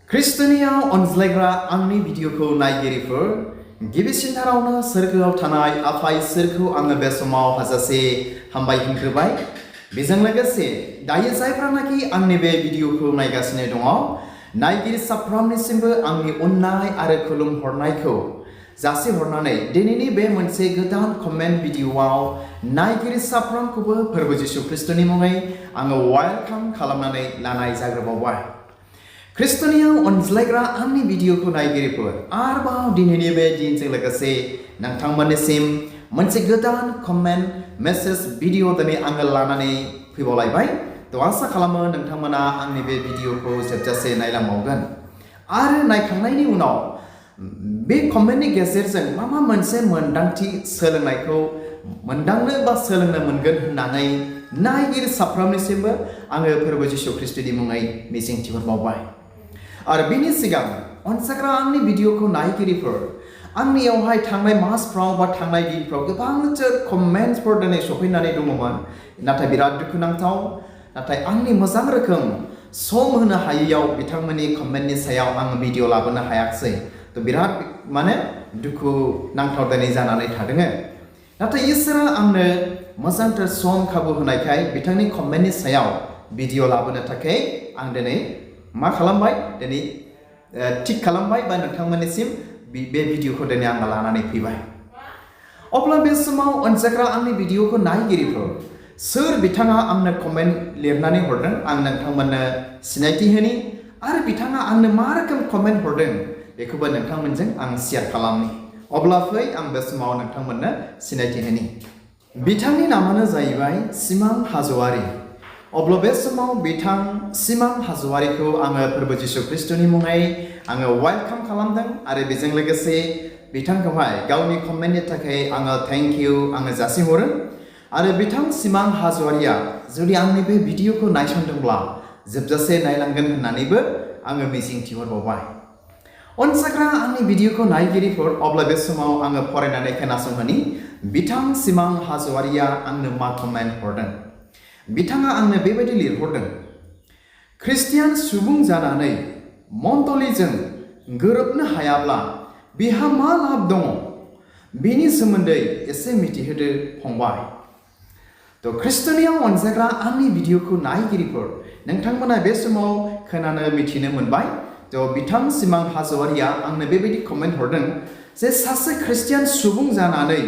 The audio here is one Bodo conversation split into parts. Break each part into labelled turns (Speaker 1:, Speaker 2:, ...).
Speaker 1: ख्रिस्ट'नियाव अनज्लायग्रा आंनि भिडिअखौ नायगिरिफोर गिबिसिनथारावनो सोरगोआव थानाय आफा इसोरखौ आङो बे समाव हाजासे हामबाय होनग्रोबाय। बेजों लोगोसे दायो जायफ्रानाखि आंनि बे भिडिअखौ नायगासिनो दङ नायगिरि साफ्रोमनिसिमबो आंनि अननाय आरो खुलुमहरनायखौ जासिहरनानै दिनैनि बे मोनसे गोदान कमेन्ट भिडिअआव नायगिरि साफ्रोमखौबो फोरबो जिसु ख्रिस्ट'नि मुङै आङो वेलकाम खालामनानै लानाय जाग्रोबावबाय। ख्रिस्ट'नियाव अनज्लायग्रा आंनि भिडिअखौ नायगिरिफोर आरोबाव दिनैनि बे दिनजों लोगोसे नोंथांमोननिसिम मोनसे गोदान कमेन्ट मेसेज भिडिअ दिनै आङो लानानै फैबावलायबाय। थ' आसा खालामो नोंथांमोना आंनि बे भिडिअखौ जोबजासे नायलांबावगोन आरो नायखांनायनि उनाव बे कमेन्टनि गेजेरजों मा मोनसे मोनदांथि सोलोंनायखौ मोनदांनो बा सोलोंनो मोनगोन होननानै नायगिरि साफ्रोमनिसिमबो आङो फोरबो जिसु ख्रिस्ट'नि मुङै मिजिंथिहरबावबाय। आरो बिनि सिगां अनसायग्रा आंनि भिडिअखौ नायगिरिफोर आंनियावहाय थांनाय मासफ्राव बा थांनाय दिनफ्राव गोबांथार कमेन्ट्सफोर दिनै सफैनानै दङमोन, नाथाय बिराद दुखुनांथाव। नाथाय आंनि मोजां रोखोम सम होनो हायैयाव बिथांमोननि कमेन्टनि सायाव आङो भिडिअ लाबोनो हायाखिसै। थ' बिराद दुखु नांथाव दिनै जानानै थादों। नाथाय इसोरा आंनो मोजांथार सम खाबु होनायखाय बिथांनि कमेन्टनि सायाव भिडिअ लाबोनो थाखाय आं दिनै मा खालामबाय, दिनै थिक खालामबाय बा नोंथांमोननिसिम बे भिडिअखौ दिनै आङो लानानै फैबाय। अब्ला बे समाव अनसायग्रा आंनि भिडिअखौ नायगिरिफोर सोर बिथाङा आंनो कमेन्ट लिरनानै हरदों आं नोंथांमोननो सिनायथि होनि आरो बिथाङा आंनो मा रोखोम कमेन्ट हरदों बेखौबो नोंथांमोनजों आं शेयार खालामनि। अब्ला फै आं बे समाव नोंथांमोननो सिनायथि होनि। बिथांनि नामानो जाहैबाय सिमां हाज'वारि। अब्ला बे समाव बिथां सिमां हाज'वारिखौ आङो फोरबो जिसु ख्रिस्ट'नि मुङै आङो वेलकाम खालामदों आरो बेजों लोगोसे बिथांखौहाय गावनि कमेन्टनि थाखाय आङो थेंक इउ आङो जासिहरो। आरो बिथां सिमां हाज'वारिया जुदि आंनि बे भिडिअखौ नायसंदोंब्ला जोबजासे नायलांगोन होननानैबो आङो मिजिंथिहरबावबाय। अनसायग्रा आंनि भिडिअखौ नायगिरिफोर अब्ला बे समाव आङो फरायनानै खोनासंहोनि बिथां सिमां हाज'वारिया आंनो मा कमेन्ट हरदों। बिथाङा आंनो बेबायदि लिरहरदों, ख्रिस्टियान सुबुं जानानै मण्डलीजों गोरोबनो हायाब्ला बिहा मा लाब दङ बेनि सोमोन्दै एसे मिथिहोदो फंबाय। थ' ख्रिस्ट'नियाव अनसायग्रा आंनि भिडिअखौ नायगिरिफोर नोंथांमोना बे समाव खोनानो मिथिनो मोनबाय। थ' बिथां सिमां हाज'वारिया आंनो बेबायदि कमेन्ट हरदों जे सासे ख्रिस्टियान सुबुं जानानै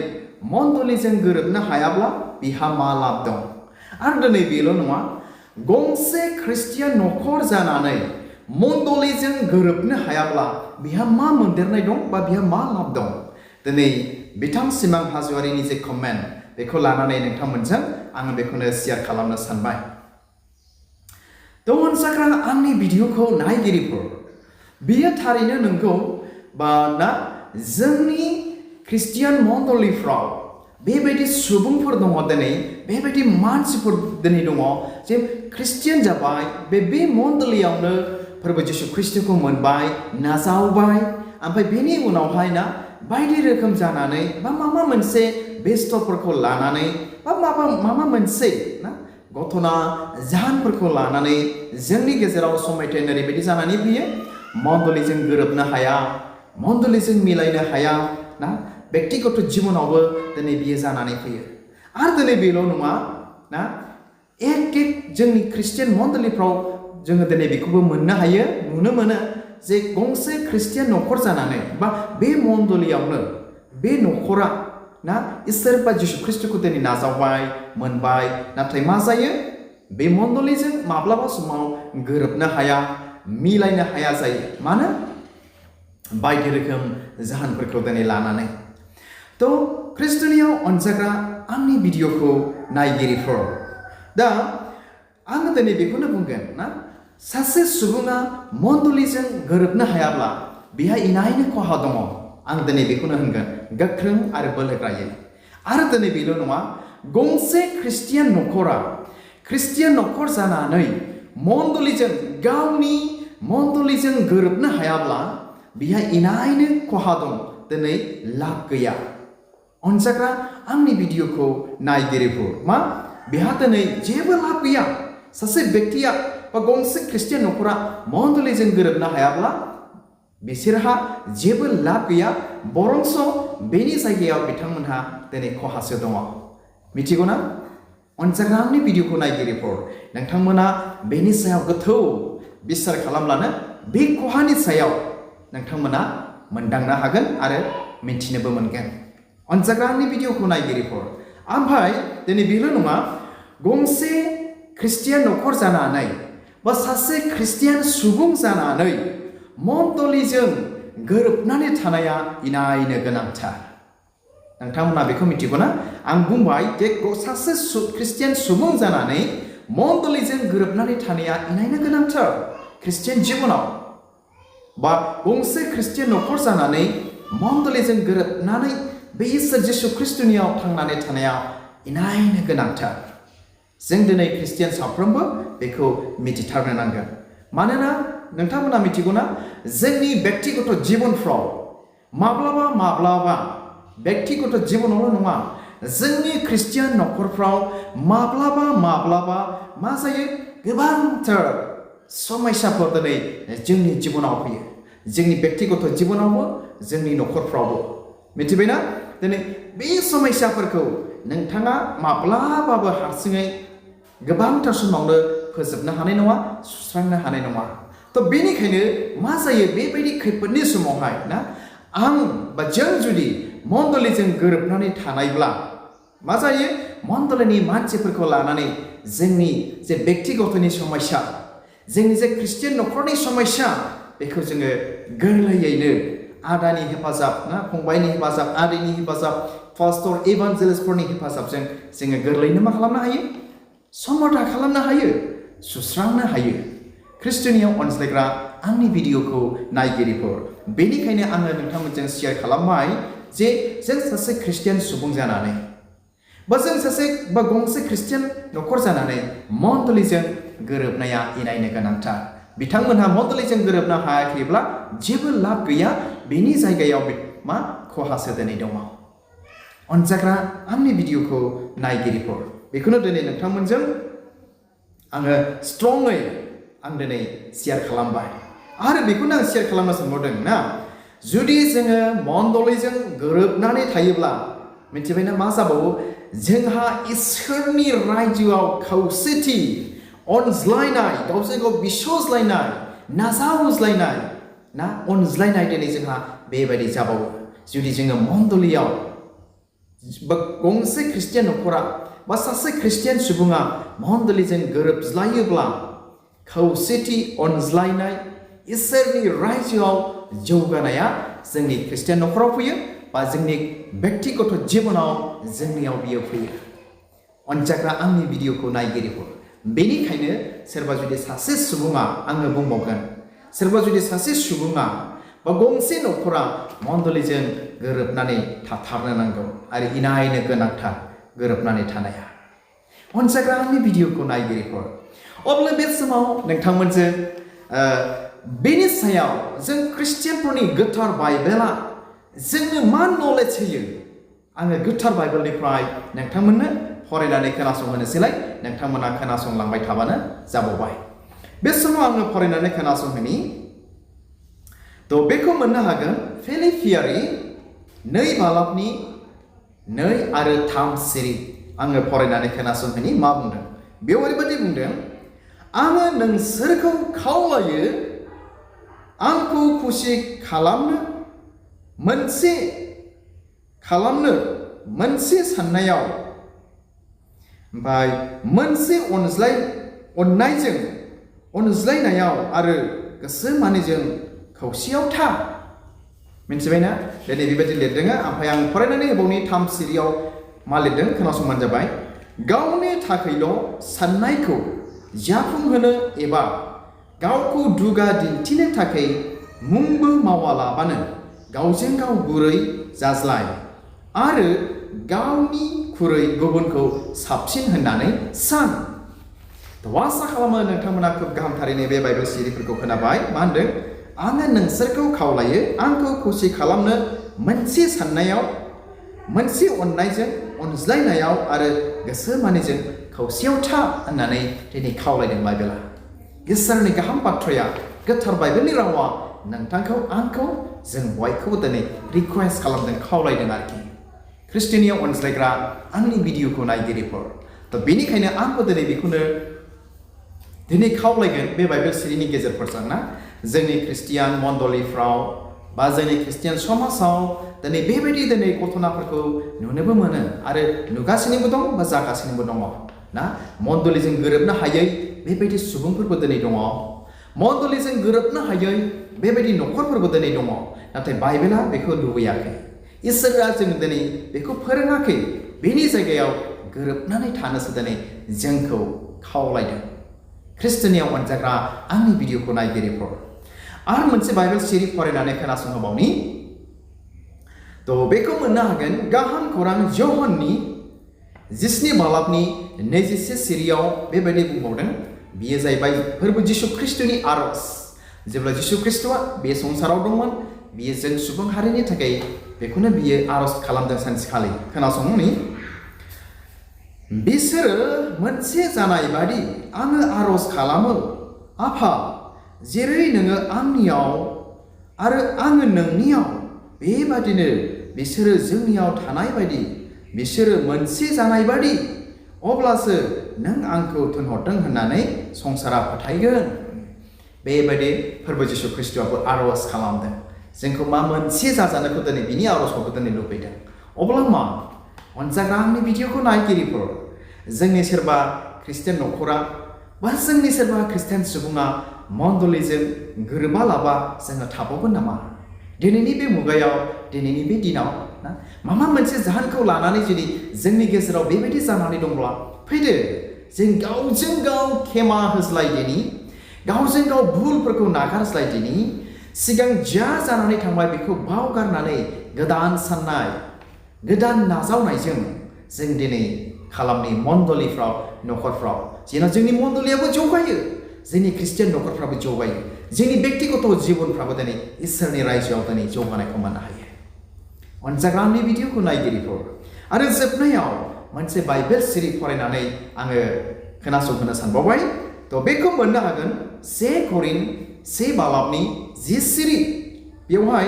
Speaker 1: मण्डलीजों गोरोबनो हायाब्ला बिहा मा लाब दं। आरो दिनै बेल' नङा, गंसे ख्रिस्टियान न'खर जानानै मण्डलीजों गोरोबनो हायाब्ला बिहा मा मोनदेरनाय दं बा बिहा मा लाब दं। दिनै बिथां सिमां हाज'वारिनि जे कमेन्ट बेखौ लानानै नोंथांमोनजों आङो बेखौनो शेयार खालामनो सानबाय। थ' अनसायग्रा आंनि भिडिअखौ नायगिरिफोर बियो थारैनो नंगौ बा ना जोंनि ख्रिस्टियान मण्डलीफ्राव बेबायदि सुबुंफोर दङ, दिनै बेबायदि मानसिफोर दिनै दङ जे ख्रिस्टियान जाबाय, बे मण्डलीयावनो फोरबो जिसु ख्रिस्ट'खौ मोनबाय, नाजावबाय, ओमफ्राय बेनि उनावहाय ना बायदि रोखोम जानानै बा माबा मोनसे बेस्थ'फोरखौ लानानै बा माबा मोनसे ना घटना जाहोनफोरखौ लानानै जोंनि गेजेराव समायथाय ओरैबायदि जानानै फैयो, मण्डलीजों गोरोबनो हाया, मण्डलीजों मिलायनो हाया ना बेक्तिगत जिबनावबो दिनै बियो जानानै फैयो। आरो दिनै बेल' नङा ना एक जोंनि ख्रिस्टियान मण्डलीफ्राव जोङो दिनै बेखौबो मोननो हायो, नुनो मोनो जे गंसे ख्रिस्टियान न'खर जानानै बा बे मण्डलीयावनो बे न'खरा ना इसोर बा जिसु ख्रिस्ट'खौ दिनै नाजावबाय, मोनबाय, नाथाय मा जायो बे मण्डलीजों माब्लाबा समाव गोरोबनो हाया, मिलायनो हाया जायो। मानो? बायदि रोखोम जाहोनफोरखौ दिनै लानानै। थ' ख्रिस्ट'नियाव अनसायग्रा आंनि भिडिअखौ नायगिरिफोर दा आङो दिनै बेखौनो बुंगोन ना सासे सुबुङा मण्डलीजों गोरोबनो हायाब्ला बिहा इनायनो खहा दङ। आं दिनै बेखौनो होनगोन गोख्रों आरो बोलोग्रायै। आरो दिनै बेल' नङा, गंसे ख्रिस्टियान न'खरा ख्रिस्टियान न'खर जानानै मण्डलीजों गावनि मण्डलीजों गोरोबनो हायाब्ला बिहा इनायनो खहा दं, दिनै लाब गैया। अनसायग्रा आंनि भिडिअखौ नायगिरिफोर मा बिहा दिनै जेबो लाब गैया। सासे बेक्तिया बा गंसे ख्रिस्टियान न'खरा मण्डलीजों गोरोबनो हायाब्ला बिसोरहा जेबो लाब गैया बरंस बेनि जायगायाव बिथांमोनहा दिनै खहासो दङ मिथिगौ ना अनजाग्रा आंनि भिडिअखौ नायगिरिफोर नोंथांमोना बेनि सायाव गोथौ बिसार खालामब्लानो बे खहानि सायाव नोंथांमोना मोनदांनो हागोन आरो मिथिनोबो मोनगोन अनजाग्रा आंनि भिडिअखौ नायगिरिफोर ओमफ्राय दिनै बेल' नङा गंसे ख्रिस्टियान न'खर जानानै बा सासे ख्रिस्टियान सुबुं जानानै मण्डलीजों गोरोबनानै थानाया इनायनो गोनांथार नोंथांमोना बेखौ मिथिगौ ना आं बुंबाय जे सासे ख्रिस्टियान सुबुं जानानै मण्डलीजों गोरोबनानै थानाया इनायनो गोनांथार ख्रिस्टियान जिबनाव बा गंसे ख्रिस्टियान न'खर जानानै मण्डलीजों गोरोबनानै बे इसोर जिसु ख्रिस्टनियाव थांनानै थानाया इनायनो गोनांथार जों दिनै ख्रिस्टियान साफ्रोमबो बेखौ मिथिथारनो नांगोन मानोना नोंथांमोना मिथिगौ ना जोंनि व्यक्तिगत जिबनफ्राव माब्लाबा व्यक्तिगत जिबनावल' नङा जोंनि ख्रिस्टियान न'खरफ्राव माब्लाबा मा जायो गोबांथार समस्याफोर दिनै जोंनि जिबनाव फैयो जोंनि व्यक्तिगत जिबनावबो जोंनि न'खरफ्रावबो मिथिबायना दिनै बे समस्याफोरखौ नोंथाङा माब्लाबाबो हारसिङै गोबांथार समावनो फोजोबनो हानाय नङा सुस्रांनो हानाय नङा थ' बेनिखायनो मा जायो बेबायदि खैफोदनि समावहाय ना आं बा जों जुदि मण्डलीजों गोरोबनानै थानायब्ला मा जायो मण्डलीनि मानसिफोरखौ लानानै जोंनि जे व्यक्तिगतनि समस्या जोंनि जे ख्रिस्टियान न'खरनि समस्या बेखौ जोङो गोरलैयैनो आदानि हेफाजाब ना फंबायनि हेफाजाब आदैनि हेफाजाब पास्टर इभान्जेलिस्टफोरनि हेफाजाबजों जोङो गोरलैयैनो मा खालामनो हायो समाधान खालामनो हायो सुस्रांनो हायो ख्रिस्टनियाव अनज्लायग्रा आंनि भिडिअखौ नायगिरिफोर बेनिखायनो आङो नोंथांमोनजों शेयार खालामबाय जे जों सासे ख्रिस्टियान सुबुं जानानै बा जों सासे बा गंसे ख्रिस्टियान न'खर जानानै मण्डलीजों गोरोबनाया इनायनो गोनांथार बिथांमोनहा मण्डलीजों गोरोबनो हायाखैब्ला जेबो लाब गैया बेनि जायगायाव मा खहासो दिनै दङ अनजाग्रा आंनि भिडिअखौ नायगिरिफोर बेखौनो दिनै नोंथांमोनजों आङो स्ट्रङै आं दिनै शेयार खालामबाय आरो बेखौनो आं शेयार खालामनो सानबावदों ना जुदि जोङो मण्डलीजों गोरोबनानै थायोब्ला मिथिबायना मा जाबावो जोंहा इसोरनि रायजोआव खौसेथि अनज्लायनाय गावजों गाव बिसज्लायनाय नाजावज्लायनाय ना अनज्लायनाय दिनै जोंहा बेबायदि जाबावो जुदि जोङो मण्डलीयाव बा गंसे ख्रिस्टियान न'खरा बा सासे ख्रिस्टियान सुबुङा मण्डलीजों गोरोबज्लायोब्ला खौसेथि अनज्लायनाय इसोरनि रायजोआव जौगानाया जोंनि ख्रिस्टियान न'खराव फैयो बा जोंनि व्यक्तिगत जिबनाव जोंनियाव बियो फैयो अनजाग्रा आंनि भिडिअखौ नायगिरिफोर बेनिखायनो सोरबा जुदि सासे सुबुङा आङो बुंबावगोन सोरबा जुदि सासे सुबुङा बा गंसे न'खरा मण्डलीजों गोरोबनानै थाथारनो नांगौ आरो इनायनो गोनांथार गोरोबनानै थानाया अनजाग्रा आंनि भिडिअखौ नायगिरिफोर अब्ला बे समाव नोंथांमोनजों बेनि सायाव जों ख्रिस्टियानफोरनि गोथार बाइबेला जोंनो मा नलेज होयो आङो गोथार बाइबेलनिफ्राय नोंथांमोननो फरायनानै खोनासंहोनोसैलाय नोंथांमोना खोनासंलांबाय थाबानो जाबावबाय बे समाव आङो फरायनानै खोनासंहोनि थ' बेखौ मोननो हागोन फिलिपियारि 2 बालाबनि 2 आरो 3 सिरि आङो फरायनानै खोनासंहोनि मा बुंदों बेयाव ओरैबायदि बुंदों आङो नोंसोरखौ खावलायो आंखौ खुसि खालामनो मोनसे साननायाव ओमफ्राय मोनसे अनज्लायनायाव आरो गोसो मानिजों खौसेयाव था मिथिबायना दिनै बेबायदि लिरदों ओमफ्राय आं फरायनानै होबावनि 3 सिरियाव मा लिरदों खोनासंबानो जाबाय गावनि थाखायल' साननायखौ जाफुंहोनो एबा गावखौ दुगा दिन्थिनो थाखाय मुंबो मावालाबानो गावजों गाव गुरै जाज्लाय आरो गावनिख्रुइ गुबुनखौ साबसिन होननानै सान आसा खालामो नोंथांमोना खोब गाहामथारैनो बे बाइबेल सिरिफोरखौ खोनाबाय मा होनदों आङो नोंसोरखौ खावलायो आंखौ खुसि खालामनो मोनसे साननायाव मोनसे अननायजों अनज्लायनायाव आरो गोसो मानिजों खौसेयाव था होननानै दिनै खावलायदों बाइबेला इसोरनि गाहाम बाथ्राया गोथार बाइबेलनि रावा नोंथांखौ आंखौ जों बयखौबो दिनै रिक्वेस्ट खालामदों खावलायदों आरोखि ख्रिस्टियानियाव अनज्लायग्रा आंनि भिडिअखौ नायगिरिफोर त' बेनिखायनो आंबो दिनै बेखौनो दिनै खावलायगोन बे बाइबेल सिरिनि गेजेरफोरजों ना जोंनि ख्रिस्टियान मण्डलिफ्राव बा जोंनि ख्रिस्टियान समाजाव दिनै बेबायदि दिनै घटनाफोरखौ नुनोबो मोनो आरो नुगासिनोबो दं बा जागासिनोबो दङ ना मण्डलिजों गोरोबनो हायै बेबायदि सुबुंफोरबो दिनै दङ मण्डलिजों गोरोबनो हायै बेबायदि न'खरफोरबो दिनै दङ नाथाय बाइबेला बेखौ लुबैयाखै इसोरा जों दिनै बेखौ फोरोङाखै बेनि जायगायाव गोरोबनानै थानोसो दिनै जोंखौ खावलायदों ख्रिस्टियानियाव अनजाग्रा आंनि भिडिअखौ नायगिरिफोर आरो मोनसे बाइबेल सिरि फरायनानै खोनासंहोबावनि थ' बेखौ मोननो हागोन गाहाम खौरां ज'हननि 19 बालाबनि 21 सिरियाव बेबायदि बुंबावदों बियो जाहैबाय फोरबो जिसु ख्रिस्टनि आरज जेब्ला जिसु ख्रिस्टआ बे संसाराव दंमोन बियो जों सुबुं हारिनि थाखाय बेखौनो बियो आरज खालामदों सानसेखालि खोनासंनि बिसोरो मोनसे जानाय बादि आङो आरज खालामो आफा जेरै नोङो आंनियाव आरो आङो नोंनियाव बेबादिनो बिसोरो जोंनियाव थानाय बायदि बिसोरो मोनसे जानाय बादि अब्लासो नों आंखौ थिनहरदों होननानै संसारा फोथायगोन बेबायदि फोरबो जिसु ख्रिस्टआबो आरज खालामदों जोंखौ मा मोनसे जाजानोखौ दिनै बिनि आरजखौ दिनै लुबैदों अब्ला मा अनजाग्रा आंनि भिडिअखौ नायगिरिफोर जोंनि सोरबा ख्रिस्टियान न'खरा बा जोंनि सोरबा ख्रिस्टियान सुबुङा मण्डलिजों गोरोबालाबा जोङो थाबावगोन नामा दिनैनि बे मुगायाव दिनैनि बे दिनाव ना माबा मोनसे जाहोनखौ लानानै जुदि जोंनि गेजेराव बेबायदि जानानै दंब्ला फैदो जों गावजों गाव खेमा होज्लायदिनि गावजों गाव भुलफोरखौ नागारज्लायदिनि सिगां जा जानानै थांबाय बेखौ बावगारनानै गोदान साननाय गोदान नाजावनायजों जों दिनै खालामनि मण्डलिफ्राव न'खरफ्राव जेन' जोंनि मण्डलियाबो जौगायो जोंनि ख्रिस्टियान न'खरफ्राबो जौगायो जोंनि बेक्तिगत जिबनफ्राबो दिनै इसोरनि रायजोआव दिनै जौगानायखौ मोननो हायो अनजाग्रा आंनि भिडिअखौ नायगिरिफोर आरो जोबनायाव मोनसे बाइबेल सिरि फरायनानै आङो खोनासंहोनो सानबावबाय थ' बेखौ मोननो हागोन 1 करिन्थ 1 बालाबनि 10 सिरि बेवहाय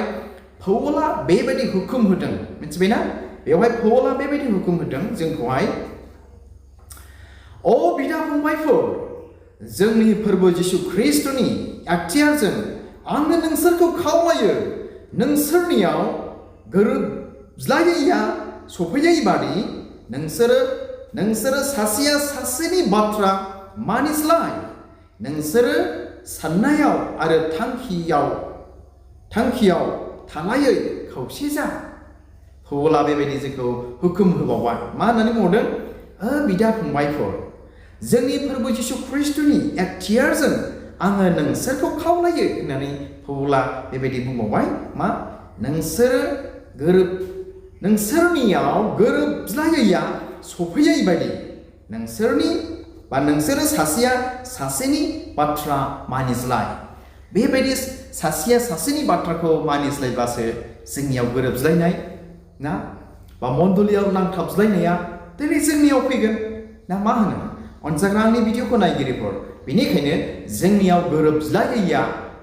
Speaker 1: पौला बेबायदि हुकुम होदों मिथिबायना बेवहाय पौला बेबायदि हुकुम होदों जोंखौहाय अ बिदा फंबायफोर जोंनि फोरबो जिसु ख्रिस्टनि एखथियारजों आङो नोंसोरखौ खावलायो नोंसोरनियाव गोरोबज्लायैया सफैयै बादि नोंसोरो सासेया सासेनि बाथ्रा मानिज्लाय नोंसोरो साननायाव आरो थांखियाव थालायै खौसे जा पौला बेबायदि जोंखौ हुकुम होबावबाय मा होननानै बुंदों बिदा फंबायफोर जोंनि फोरबो जिसु ख्रिस्टनि एखथियारजों आङो नोंसोरखौ खावलायो होननानै पौला बेबायदि बुंबावबाय मा नोंसोरनियाव गोरोबज्लायैया सफैयै बायदि नोंसोरो सासेया सासेनि बाथ्रा मानिज्लाय बेबायदि सासेया सासेनि बाथ्राखौ मानिज्लायब्लासो जोंनियाव गोरोबज्लायनाय ना बा मण्डलियाव नांथाबज्लायनाया दिनै जोंनियाव फैगोन ना मा होनो अनजाग्रा आंनि भिडिअखौ नायगिरिफोर बेनिखायनो जोंनियाव गोरोबज्लायैया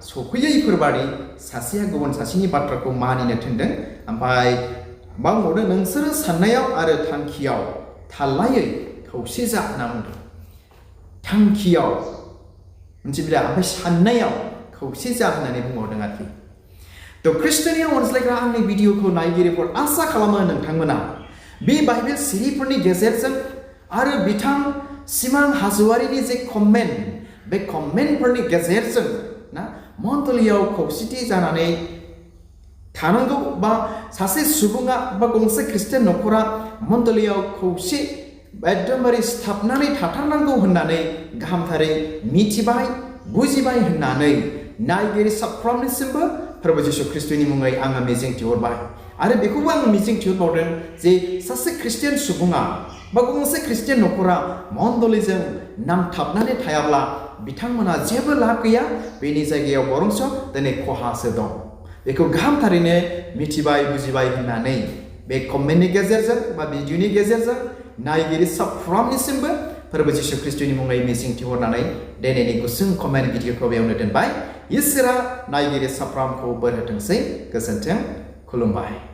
Speaker 1: सफैयैफोरबादि सासेया गुबुन सासेनि बाथ्राखौ मानिनो थिनदों ओमफ्राय मा बुंबावदों नोंसोरो साननायाव आरो थांखियाव थालायै खौसे जा होनना बुंदों थांखियाव मिथिबाय ओमफ्राय साननायाव खौसे जा होननानै बुंबावदों आरोखि थ' ख्रिस्टियानियाव अनज्लायग्रा आंनि भिडिअखौ नायगिरिफोर आसा खालामो नोंथांमोना बे बाइबेल सिरिफोरनि गेजेरजों आरो बिथां सिमां हाजोवारिनि जे कमेन्ट बे कमेन्टफोरनि गेजेरजों ना मण्डलियाव खौसेथि जानानै थानांगौ बा सासे सुबुङा बा गंसे ख्रिस्टियान न'खरा मण्डलियाव खौसे एकदमबारे सिथाबनानै थाथारनांगौ होननानै गाहामथारै मिथिबाय बुजिबाय होननानै नायगिरि साफ्रोमनिसिमबो फोरबो जिसु ख्रिस्टनि मुङै आङो मिजिंथिहरबाय आरो बेखौबो आङो मिजिंथिहरबावदों जे सासे ख्रिस्टियान सुबुङा बा गंसे ख्रिस्टियान न'खरा मण्डलिजों नांथाबनानै थायाब्ला बिथांमोना जेबो लाब गैया बेनि जायगायाव बरंस दिनै खहासो दं बेखौ गाहामथारैनो मिथिबाय बुजिबाय होननानै बे कमेन्टनि गेजेरजों बा भिडिअनि गेजेरजों नायगिरि साफ्रोमनिसिमबो फोरबो जिसु ख्रीष्टनि मुङै मिजिं थिहरनानै दिनैनि गुसुं कमेन्ट भिडिअखौ बेयावनो दोनबाय। इसोरा नायगिरि साफ्रोमखौ बोर होथोंसै। गोजोन्थों, खुलुमबाय।